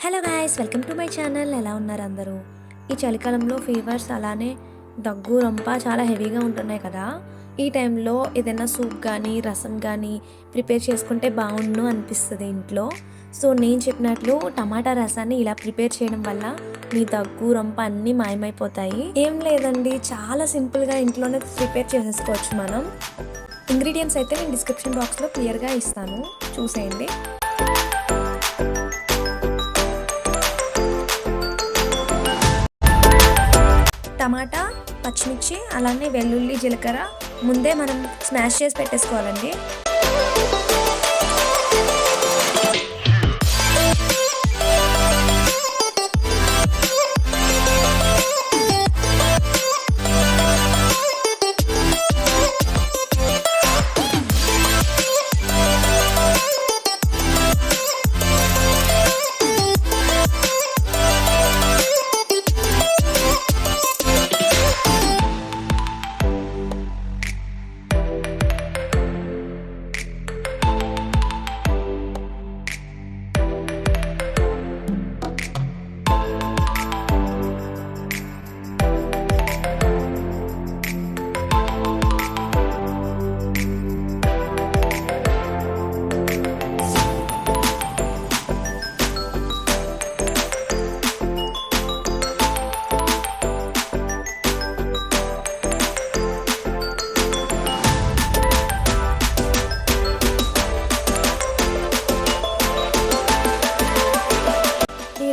Hello guys, welcome to my channel. ఎలా ఉన్నారు అందరూ? ఈ చలికాలంలో ఫీవర్స్ అలానే దగ్గు రొంప చాలా హెవీగా ఉంటున్నాయి కదా. ఈ టైంలో ఏదైనా సూప్ కానీ రసం కానీ ప్రిపేర్ చేసుకుంటే బాగుండు అనిపిస్తుంది ఇంట్లో. సో నేను చెప్పినట్లు టమాటా రసాన్ని ఇలా ప్రిపేర్ చేయడం వల్ల మీ దగ్గు రొంప అన్నీ మాయమైపోతాయి. ఏం లేదండి, చాలా సింపుల్గా ఇంట్లోనే ప్రిపేర్ చేసేసుకోవచ్చు మనం. ఇంగ్రీడియంట్స్ అయితే నేను డిస్క్రిప్షన్ బాక్స్లో క్లియర్గా ఇస్తాను, చూసేయండి. టమాటా, పచ్చిమిర్చి అలానే వెల్లుల్లి, జీలకర్ర ముందే మనం స్మాష్ చేసి పెట్టేసుకోవాలండి.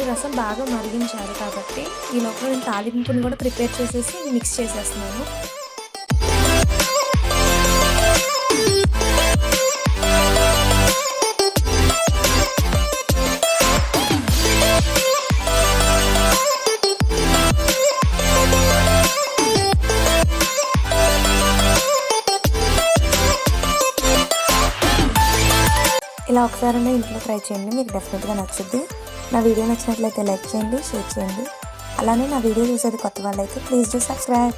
రసం బాగా మరిగించారు కాబట్టి ఈ లోపల నేను తాలింపుని కూడా ప్రిపేర్ చేసేసి మిక్స్ చేసేస్తున్నాను. ఇలా ఒకసారైనా ఇంట్లో ట్రై చేయండి, మీకు డెఫినెట్గా నచ్చుద్ది. నా వీడియో నచ్చినట్లయితే లైక్ చేయండి, షేర్ చేయండి. అలానే నా వీడియో చూసేది కొత్త వాళ్ళైతే ప్లీజ్ డూ సబ్స్క్రైబ్.